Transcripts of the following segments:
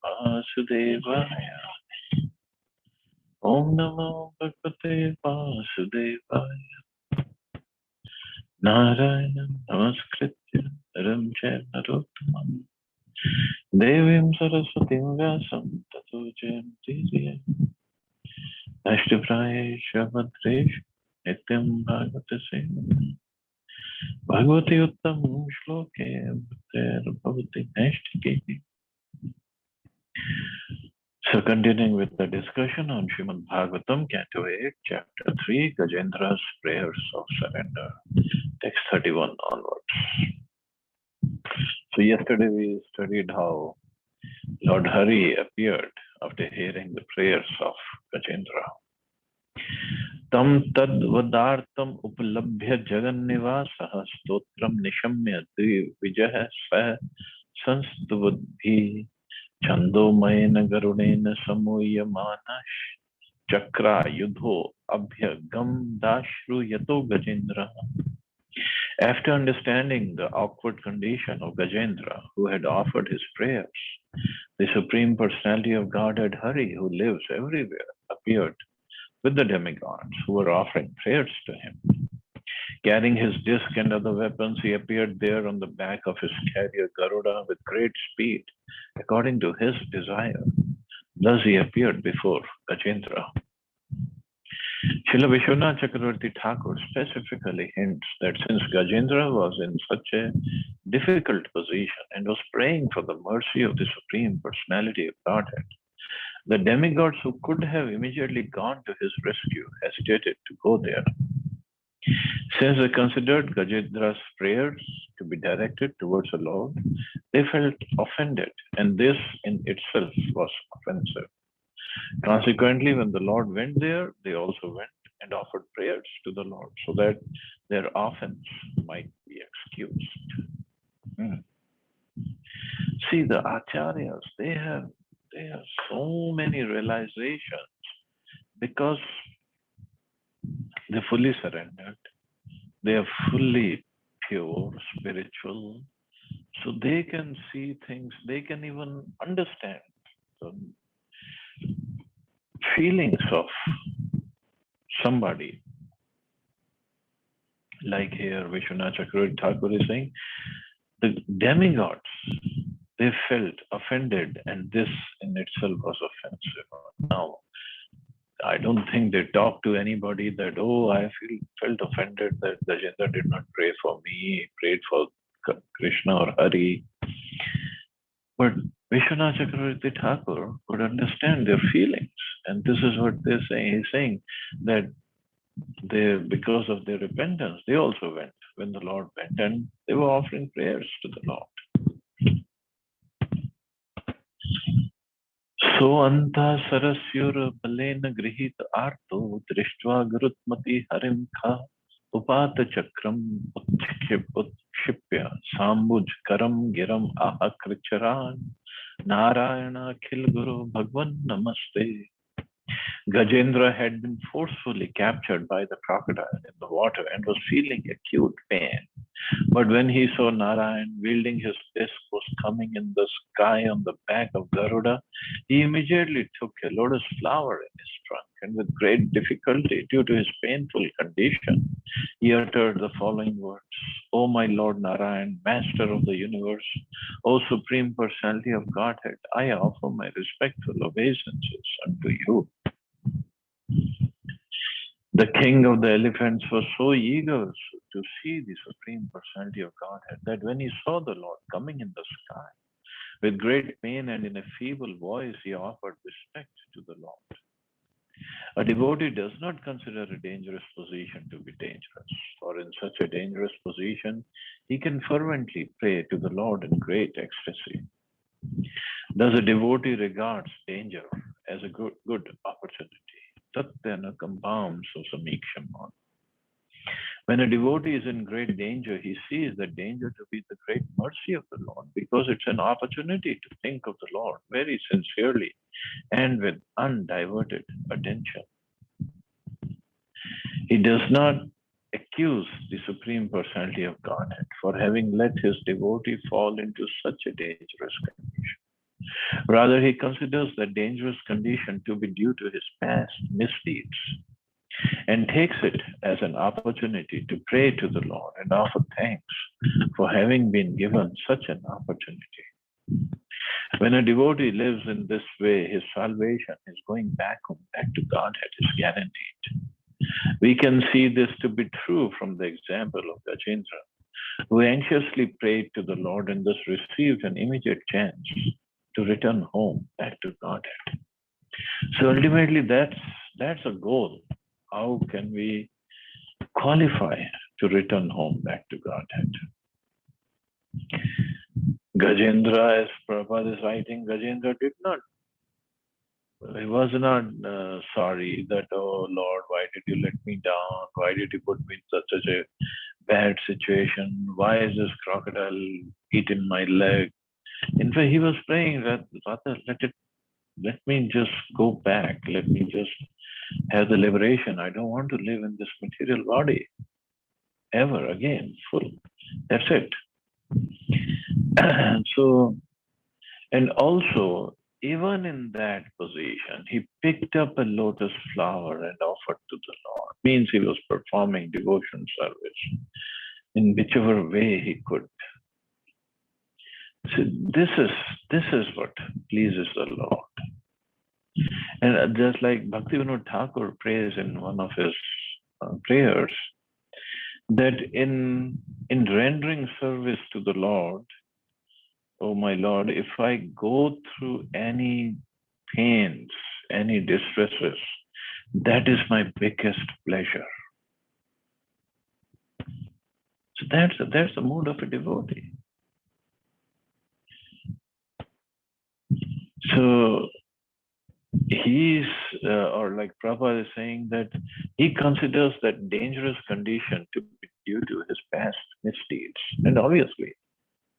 Vasudevaya. Om Namo Bhagavate Vasudevaya. Narayana Namaskritya Ram Narottamam Devim Saraswati Vyasam Tato Jayanti Ashtapraya Shabhadresh Nityam Bhagavate Sevam Bhagavati Uttam Shloke Bhaktir Bhavati Nashtiketi. So continuing with the discussion on Srimad Bhagavatam, Canto 8, Chapter 3, Gajendra's Prayers of Surrender, text 31 onwards. So yesterday we studied how Lord Hari appeared after hearing the prayers of Gajendra. Tam tad vadartam upalabhya jagannivasah stotram nishamya vijah sah sanstuvadhi chandomayena garudena samuyamanash chakra yudho abhyagam dashru yato Gajendra. After understanding the awkward condition of Gajendra, who had offered his prayers, the Supreme Personality of Godhead Hari, who lives everywhere, appeared with the demigods who were offering prayers to him. Carrying his disc and other weapons, he appeared there on the back of his carrier Garuda with great speed, according to his desire. Thus he appeared before Gajendra. Srila Vishwanath Chakravarti Thakur specifically hints that since Gajendra was in such a difficult position and was praying for the mercy of the Supreme Personality of Godhead, the demigods who could have immediately gone to his rescue hesitated to go there. Since they considered Gajendra's prayers to be directed towards the Lord, they felt offended, and this in itself was offensive. Consequently, when the Lord went there, they also went and offered prayers to the Lord so that their offense might be excused. See, the acharyas, they have so many realizations because they fully surrendered. They are fully pure, spiritual. So they can see things, they can even understand the feelings of somebody. Like here, Vishwanath Chakravarti Thakur is saying, the demigods, they felt offended, and this in itself was offensive. Now, I don't think they talked to anybody that, oh, I felt offended that Gajendra did not pray for me, he prayed for Krishna or Hari. But Vishwanath Chakravarti Thakur could understand their feelings. And this is what they're saying. He's saying that they, because of their repentance, they also went when the Lord went, and they were offering prayers to the Lord. So anta sarasyura palena grihit arto drishtva gurutmati harim kha upata chakram utshipya sambuj karam giram aha kricharan narayana khil guru bhagwan namaste. Gajendra had been forcefully captured by the crocodile in the water and was feeling acute pain. But when he saw Narayan wielding his disc was coming in the sky on the back of Garuda, he immediately took a lotus flower in his trunk, and with great difficulty, due to his painful condition, he uttered the following words: O my Lord Narayan, Master of the universe, O Supreme Personality of Godhead, I offer my respectful obeisances unto you. The king of the elephants was so eager to see the Supreme Personality of Godhead that when he saw the Lord coming in the sky, with great pain and in a feeble voice, he offered respect to the Lord. A devotee does not consider a dangerous position to be dangerous, for in such a dangerous position, he can fervently pray to the Lord in great ecstasy. Thus, a devotee regards danger as a good opportunity. Tatyana kambam susamiksham. When a devotee is in great danger, he sees that danger to be the great mercy of the Lord, because it's an opportunity to think of the Lord very sincerely and with undiverted attention. He does not accuse the Supreme Personality of Godhead for having let his devotee fall into such a dangerous condition. Rather, he considers the dangerous condition to be due to his past misdeeds and takes it as an opportunity to pray to the Lord and offer thanks for having been given such an opportunity. When a devotee lives in this way, his salvation, his going back home, back to Godhead is guaranteed. We can see this to be true from the example of Gajendra, who anxiously prayed to the Lord and thus received an immediate chance to return home back to Godhead. So ultimately, that's a goal. How can we qualify to return home back to Godhead? Gajendra, as Prabhupada is writing, Gajendra did not. He was not sorry that, oh Lord, why did you let me down? Why did you put me in such a bad situation? Why is this crocodile eating my leg? In fact, he was praying that, Rather, let me just go back. Let me just have the liberation. I don't want to live in this material body ever again, full. That's it. So, and also, even in that position, he picked up a lotus flower and offered to the Lord. Means he was performing devotion service in whichever way he could. So this is what pleases the Lord. And just like Bhaktivinoda Thakur prays in one of his prayers, that in rendering service to the Lord, oh my Lord, if I go through any pains, any distresses, that is my biggest pleasure. So that's the mood of a devotee. So he's, or like Prabhupada is saying, that he considers that dangerous condition to be due to his past misdeeds. And obviously,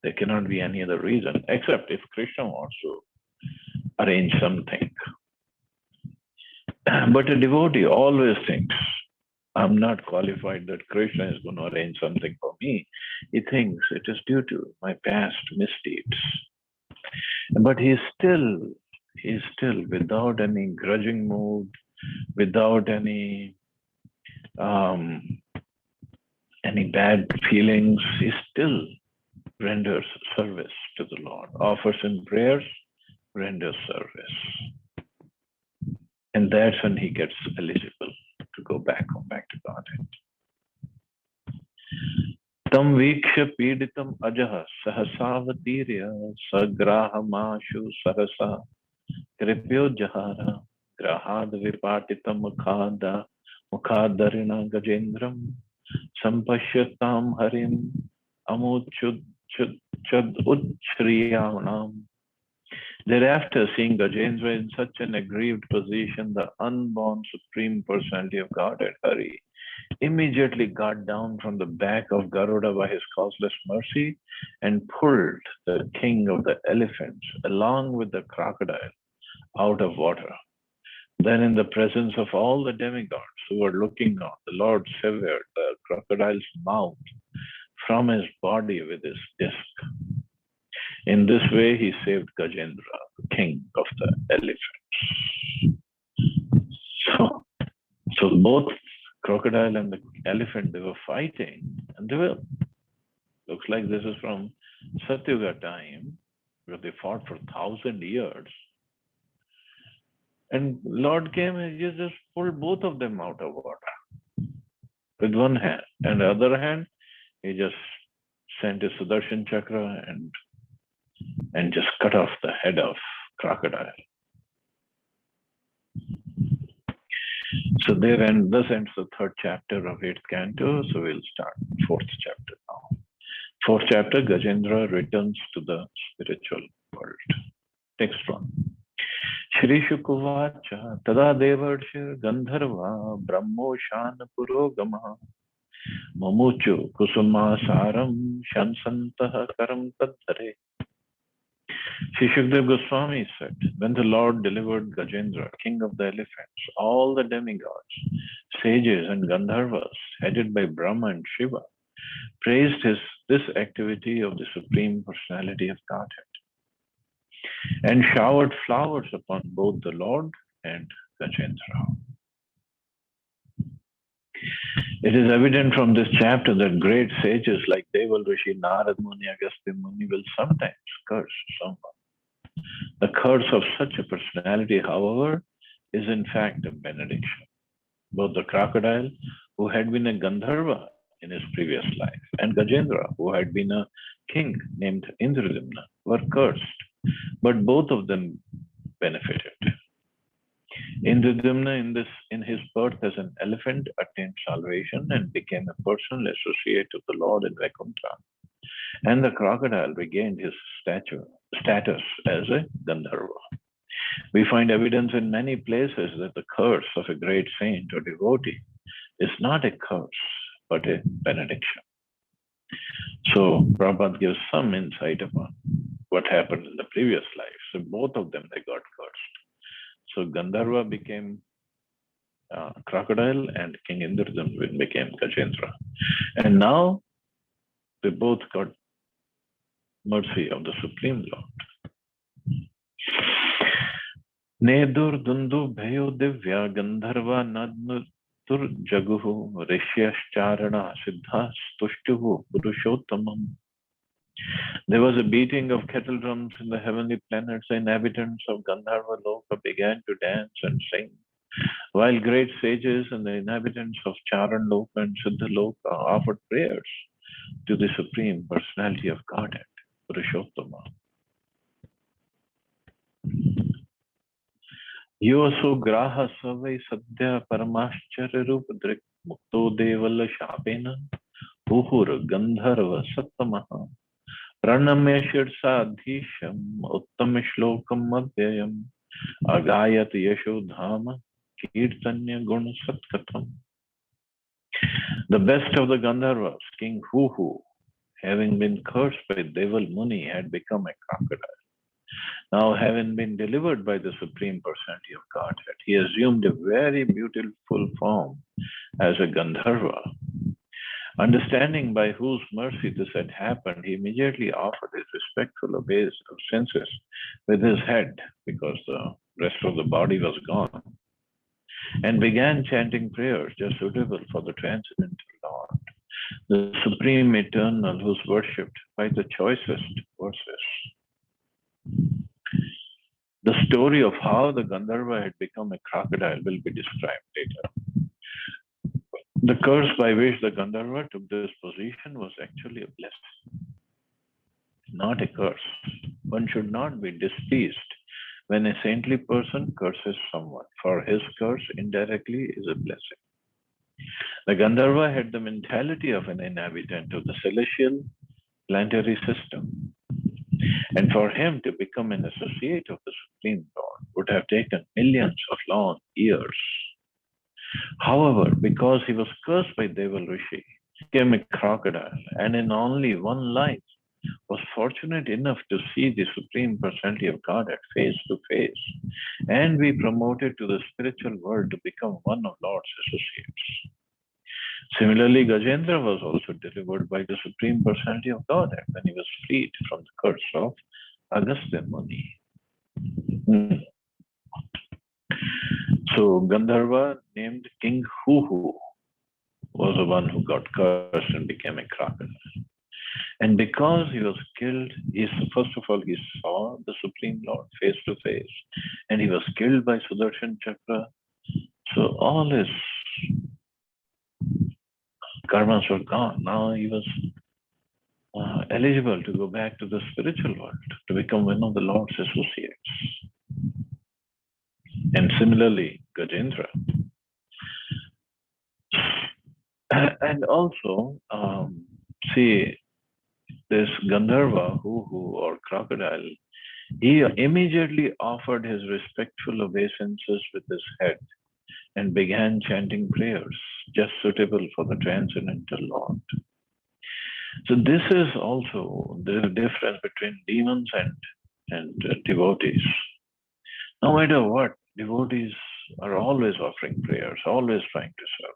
there cannot be any other reason, except if Krishna wants to arrange something. But a devotee always thinks, I'm not qualified that Krishna is going to arrange something for me. He thinks it is due to my past misdeeds. But he's still without any grudging mood, without any bad feelings. He still renders service to the Lord, offers in prayers, renders service. And that's when he gets eligible to go back home, back to Godhead. Tam viksha piditam ajaha sahasavatirya sagrahamashu sarasa kripyo jahara grahad vipatitam mukhadarina gajendram sampashyatam harim amuchud uchriyanam. Thereafter, seeing Gajendra in such an aggrieved position, the unborn Supreme Personality of Godhead, Hari, immediately got down from the back of Garuda by his causeless mercy and pulled the king of the elephants along with the crocodile out of water. Then, in the presence of all the demigods who were looking on, the Lord severed the crocodile's mouth from his body with his disc. In this way, he saved Gajendra, the king of the elephants. So both crocodile and the elephant, they were fighting, and looks like this is from Satyuga time, where they fought for 1,000 years. And Lord came and just pulled both of them out of water with one hand. And the other hand, he just sent his Sudarshan Chakra and just cut off the head of crocodile. So thus ends the third chapter of 8th canto. So we'll start 4th chapter now. 4th chapter, Gajendra returns to the spiritual world. Next one. Shri Shukuvacha Tada Devarshir Gandharva Brahmoshan Purogama Mamuchu Kusuma Saram Shansantah Karam Tadhare. Sri Shukdev Goswami said, when the Lord delivered Gajendra, king of the elephants, all the demigods, sages and Gandharvas, headed by Brahma and Shiva, praised this activity of the Supreme Personality of Godhead. and showered flowers upon both the Lord and Gajendra. It is evident from this chapter that great sages like Deval Rishi, Narad Muni, Agastya Muni will sometimes curse someone. The curse of such a personality, however, is in fact a benediction. Both the crocodile, who had been a Gandharva in his previous life, and Gajendra, who had been a king named Indradimna, were cursed, but both of them benefited. Indradimna, in his birth as an elephant, attained salvation and became a personal associate of the Lord in Vaikuntha. And the crocodile regained his status as a Gandharva. We find evidence in many places that the curse of a great saint or devotee is not a curse, but a benediction. So Prabhupada gives some insight upon what happened in the previous life. So both of them, they got cursed. So Gandharva became crocodile and King Indradimna became Gajendra. And now they both got mercy of the Supreme Lord. Nedur Dundu Bhayo Divya Gandharva Nadnutur Jaguhu Rishyashcharana Siddhas Tushtuhu Purushottamam. There was a beating of kettle drums in the heavenly planets. The inhabitants of Gandharva Loka began to dance and sing, while great sages and the inhabitants of Charan Loka and Siddha Loka offered prayers to the Supreme Personality of Godhead, Purushottama. Yoso graha savai sadhya paramascharya rup drik mukto devala shapena puhur gandharva sattamaha pranamya shirsadhisham uttam shlokam madhyayam agayat yashodhama kirtanya guna satkatham. The best of the Gandharvas, King Huhu, having been cursed by Deval Muni, had become a crocodile. Now, having been delivered by the Supreme Personality of Godhead, he assumed a very beautiful form as a Gandharva. Understanding by whose mercy this had happened, he immediately offered his respectful obeisances with his head, because the rest of the body was gone, and began chanting prayers just suitable for the transcendental Lord, the Supreme Eternal, who is worshipped by the choicest verses. The story of how the Gandharva had become a crocodile will be described later. The curse by which the Gandharva took this position was actually a blessing, not a curse. One should not be displeased when a saintly person curses someone, for his curse indirectly is a blessing. The Gandharva had the mentality of an inhabitant of the celestial planetary system. And for him to become an associate of the Supreme Lord would have taken millions of long years. However, because he was cursed by Deval Rishi, he became a crocodile, and in only one life was fortunate enough to see the Supreme Personality of Godhead face to face and be promoted to the spiritual world to become one of Lord's associates. Similarly, Gajendra was also delivered by the Supreme Personality of Godhead when he was freed from the curse of Agastya Muni. So Gandharva named King Huhu was the one who got cursed and became a crocodile. And because he was killed, first of all, he saw the Supreme Lord face to face, and he was killed by Sudarshan Chakra. So all his karmas were gone. Now he was eligible to go back to the spiritual world, to become one of the Lord's associates. And similarly, Gajendra. And also, see, this Gandharva, Huhu or crocodile, he immediately offered his respectful obeisances with his head and began chanting prayers just suitable for the transcendental Lord. So this is also the difference between demons and devotees. No matter what, devotees are always offering prayers, always trying to serve.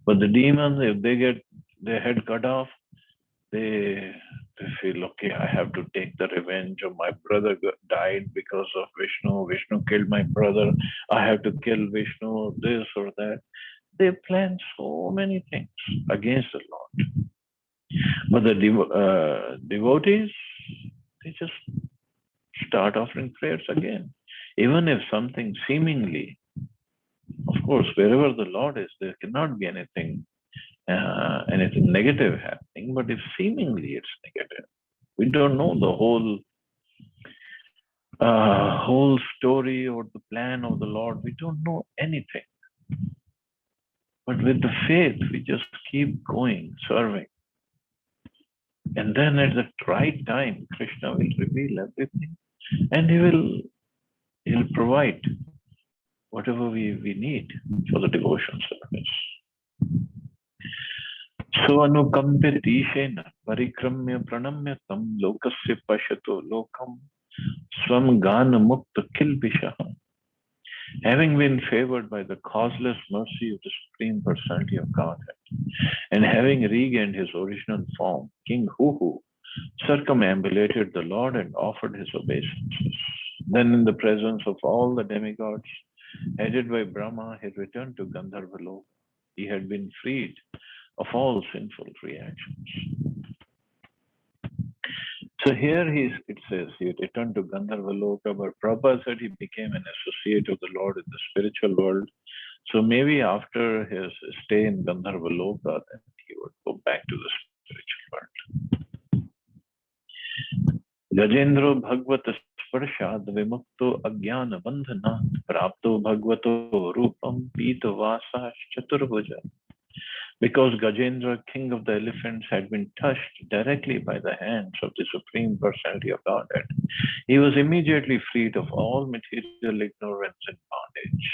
But the demons, if they get their head cut off, they They feel, okay, I have to take the revenge of my brother died because of Vishnu. Vishnu killed my brother. I have to kill Vishnu, this or that. They plan so many things against the Lord. But the devotees, they just start offering prayers again. Even if something seemingly, of course, wherever the Lord is, there cannot be anything negative happening. But if seemingly it's negative, we don't know the whole story or the plan of the Lord. We don't know anything. But with the faith, we just keep going, serving. And then at the right time, Krishna will reveal everything and he'll provide whatever we need for the devotion service. So anukampe dishena parikramya pranamya tam lokasya pashato lokam swam gana mukta kilbishaha. Having been favored by the causeless mercy of the Supreme Personality of Godhead, and having regained his original form, King Huhu circumambulated the Lord and offered his obeisances. Then, in the presence of all the demigods, headed by Brahma, he returned to Gandharvaloka. He had been freed of all sinful reactions. So here it says he returned to Gandharvaloka, but Prabhupada said he became an associate of the Lord in the spiritual world. So maybe after his stay in Gandharvaloka, then he would go back to the spiritual world. Gajendro Bhagavata Sparshad Vimukto Ajnana Bandhana Prapto Bhagavato Rupam Pita Vasa Chaturbuja. Because Gajendra, king of the elephants, had been touched directly by the hands of the Supreme Personality of Godhead, he was immediately freed of all material ignorance and bondage.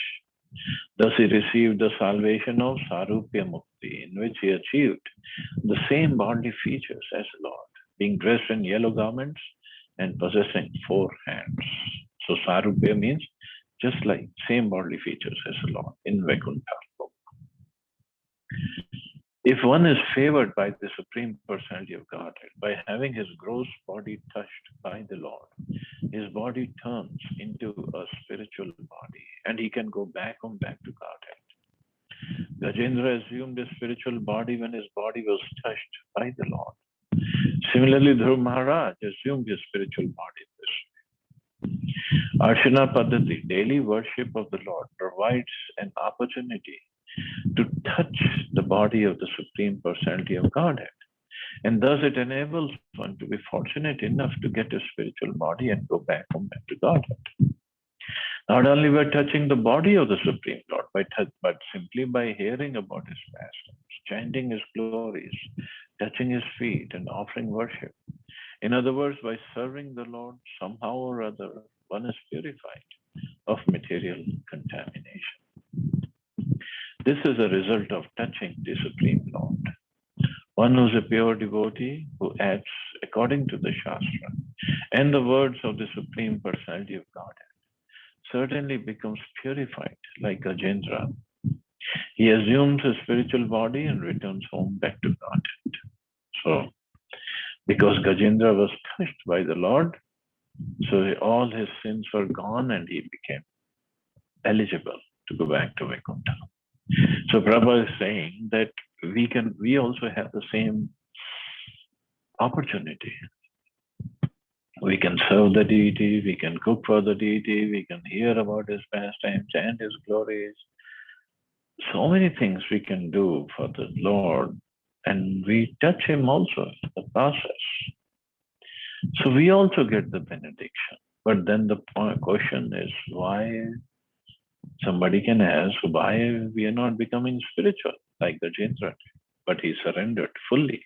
Thus he received the salvation of Sarupya Mukti, in which he achieved the same bodily features as the Lord, being dressed in yellow garments and possessing 4 hands. So Sarupya means just like same bodily features as the Lord in Vaikuntha. If one is favored by the Supreme Personality of Godhead, by having his gross body touched by the Lord, his body turns into a spiritual body and he can go back to Godhead. Gajendra assumed a spiritual body when his body was touched by the Lord. Similarly, Dhruv Maharaj assumed his spiritual body this way. Archana Paddhati, daily worship of the Lord, provides an opportunity to touch the body of the Supreme Personality of Godhead. And thus it enables one to be fortunate enough to get a spiritual body and go back to Godhead. Not only by touching the body of the Supreme Lord, but simply by hearing about his pastimes, chanting his glories, touching his feet, and offering worship. In other words, by serving the Lord, somehow or other, one is purified of material contamination. This is a result of touching the Supreme Lord. One who is a pure devotee, who acts according to the Shastra and the words of the Supreme Personality of Godhead, certainly becomes purified like Gajendra. He assumes a spiritual body and returns home back to Godhead. So, because Gajendra was touched by the Lord, so all his sins were gone and he became eligible to go back to Vaikuntha. So Prabhupada is saying that we also have the same opportunity. We can serve the deity, we can cook for the deity, we can hear about his pastimes, chant his glories. So many things we can do for the Lord, and we touch him also in the process. So we also get the benediction. But then the question is why. Somebody can ask why we are not becoming spiritual like Gajendra, but he surrendered fully.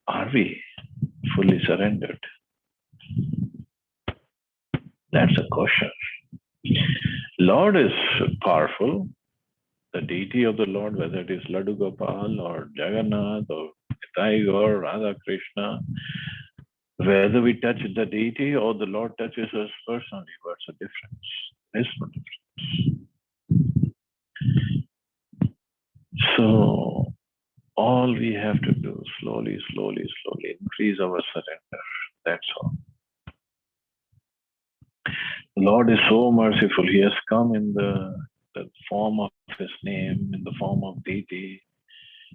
Are we fully surrendered? That's a question. Lord is powerful. The deity of the Lord, whether it is Laddu Gopal or Jagannath or Nitai or Radha Krishna, whether we touch the deity or the Lord touches us personally, what's the difference? There's no difference. So All we have to do, slowly, slowly, slowly, increase our surrender. That's all. The Lord is so merciful. He has come in the form of His name, in the form of deity,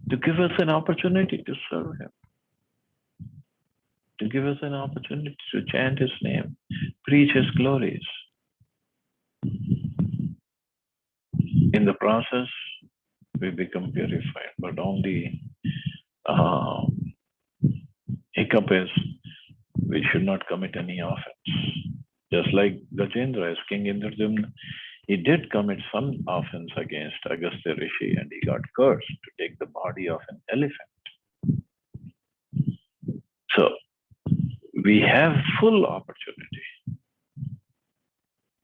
to give us an opportunity to serve Him, to give us an opportunity to chant His name, preach His glories. In the process, we become purified, but only hiccup is we should not commit any offense. Just like Gajendra, as King Indradyumna, he did commit some offense against Agastya Rishi and he got cursed to take the body of an elephant. So we have full opportunity.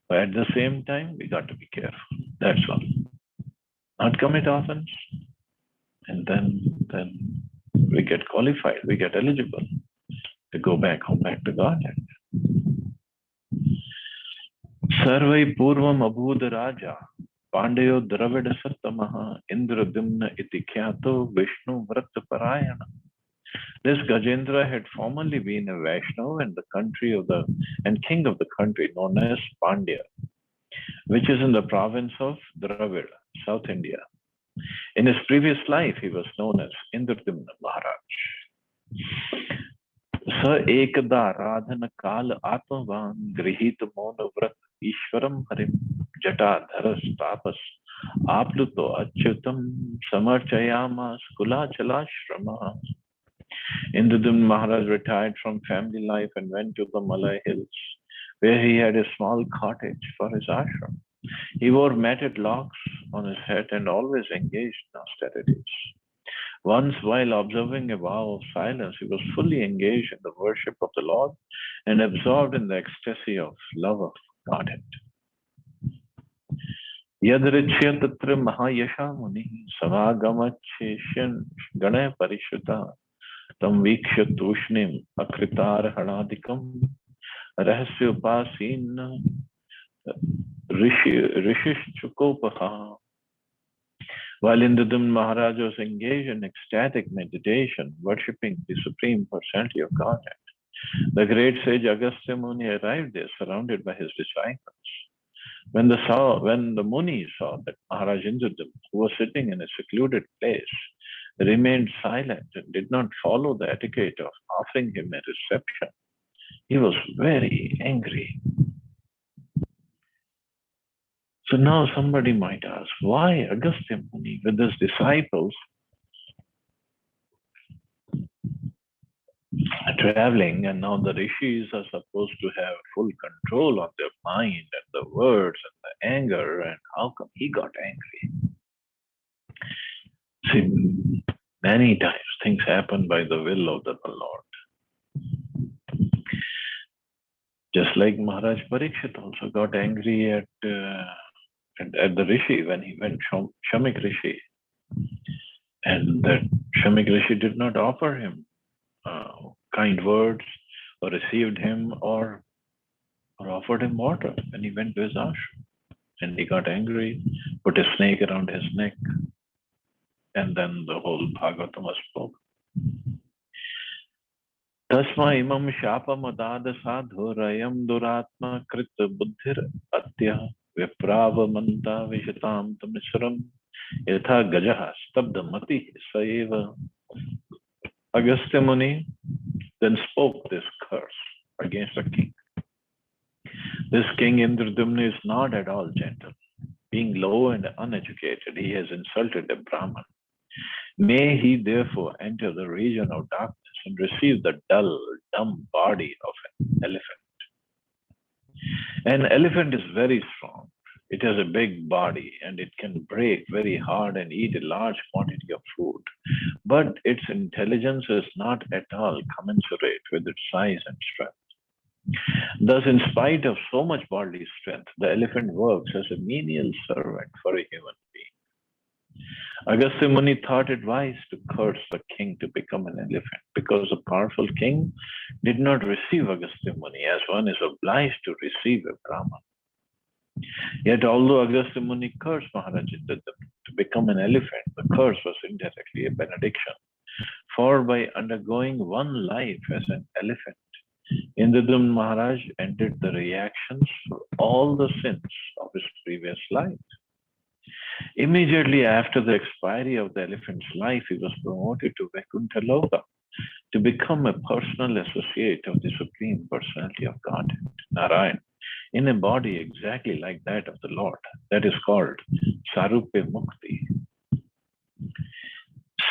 But at the same time, we got to be careful. That's all. Not commit offense, and then we get qualified, we get eligible to go back home, back to Godhead. Sarvai Purvam Abhud Raja Pandayo Dravida Sattamaha Indradyumna iti Kyato Vishnu Vrata Parayana. This Gajendra had formerly been a Vaishnava and the country of and king of the country known as Pandya, which is in the province of Dravida, South India. In his previous life, he was known as Indradyumna Maharaj. Sa ekada radhana kal atmavan grihit mona vrat ishwaram harim jata dharas tapas apluto achyutam samarchayamas kulachala shrama. Indradyumna Maharaj retired from family life and went to the Malay hills, where he had a small cottage for his ashram. He wore matted locks on his head and always engaged in austerities. Once, while observing a vow of silence, he was fully engaged in the worship of the Lord and absorbed in the ecstasy of love of Godhead. Yadrichya tatra mahayasha muni savagamatcheshan gana parishruta tam viksha tushnim akritar hanadikam rahasya upasin rishish chukopaha. While Indradyumna Maharaj was engaged in ecstatic meditation, worshipping the Supreme Personality of Godhead, the great sage Agastya Muni arrived there, surrounded by his disciples. When the Muni saw that Maharaj Indradyumna, who was sitting in a secluded place, remained silent and did not follow the etiquette of offering him a reception, he was very angry. So now somebody might ask, why Agastya Muni with his disciples traveling, and now the rishis are supposed to have full control of their mind and the words and the anger, and how come he got angry? See, many times things happen by the will of the Lord. Just like Maharaj Parikshit also got angry at the Rishi when he went Shamik Rishi, and that Shamik Rishi did not offer him kind words or received him or offered him water when he went to his ashram. And he got angry, put a snake around his neck, and then the whole Bhagavatam spoke. Tasma imam shapam adada sadhurayam duratma krita buddhir atya viprava manta vishatam tamisram yatha gajaha stabda mati saeva. Agastya Muni then spoke this curse against the king. This king Indradyumna is not at all gentle. Being low and uneducated, he has insulted a Brahman. May he therefore enter the region of darkness and receive the dull, dumb body of an elephant. An elephant is very strong. It has a big body and it can break very hard and eat a large quantity of food. But its intelligence is not at all commensurate with its size and strength. Thus, in spite of so much bodily strength, the elephant works as a menial servant for a human being. Agastya Muni thought it wise to curse the king to become an elephant, because the powerful king did not receive Agastya Muni as one is obliged to receive a Brahman. Yet, although Agastya Muni cursed Maharaj to become an elephant, the curse was indirectly a benediction. For by undergoing one life as an elephant, Indradyumna Maharaj ended the reactions for all the sins of his previous life. Immediately after the expiry of the elephant's life, he was promoted to Vaikuntha Loka to become a personal associate of the Supreme Personality of Godhead, Narayan, in a body exactly like that of the Lord. That is called Sarupe Mukti.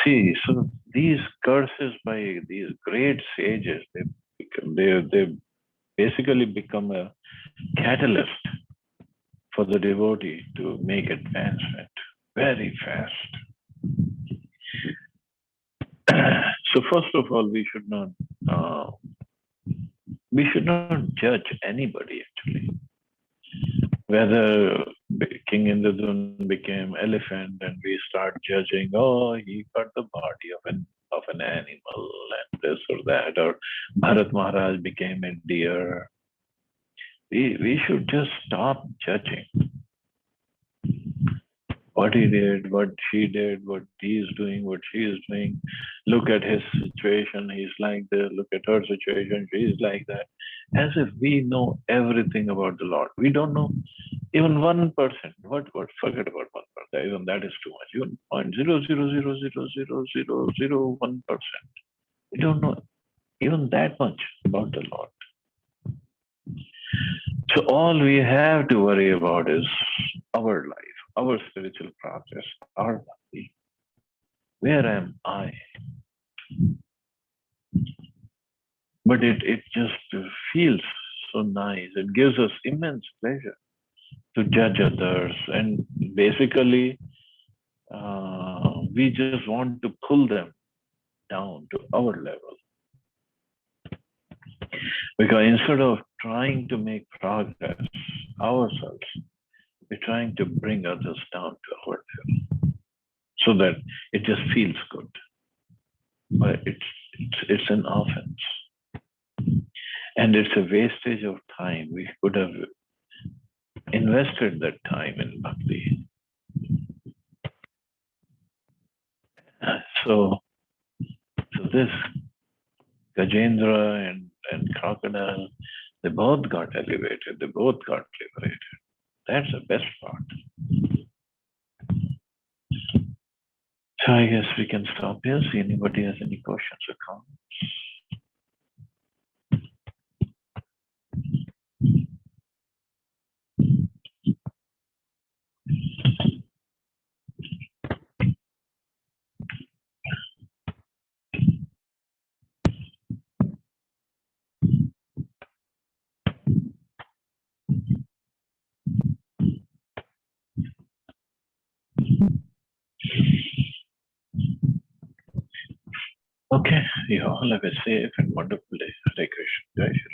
See, so these curses by these great sages, they basically become a catalyst for the devotee to make advancement very fast. So first of all, we should not judge anybody actually. Whether King Indradyumna became elephant and we start judging, oh, he got the body of an animal and this or that, or Bharat Maharaj became a deer. We should just stop judging what he did, what she did, what he is doing, what she is doing. Look at his situation, he's like this. Look at her situation, she's like that. As if we know everything about the Lord. We don't know even 1%. What? Forget about 1%. Even that is too much. Even 0.000000001%. We don't know even that much about the Lord. So all we have to worry about is our life, our spiritual process, our body. Where am I? But it just feels so nice. It gives us immense pleasure to judge others. And basically, we just want to pull them down to our level. Because instead of trying to make progress ourselves, we're trying to bring others down to our level so that it just feels good. But it's an offense. And it's a wastage of time. We could have invested that time in bhakti. So this Gajendra and Crocodile, they both got elevated. They both got liberated. That's the best part. So I guess we can stop here. See anybody has any questions or comments. Okay, you all have a safe and wonderful day. Hare Krishna. Jai Shri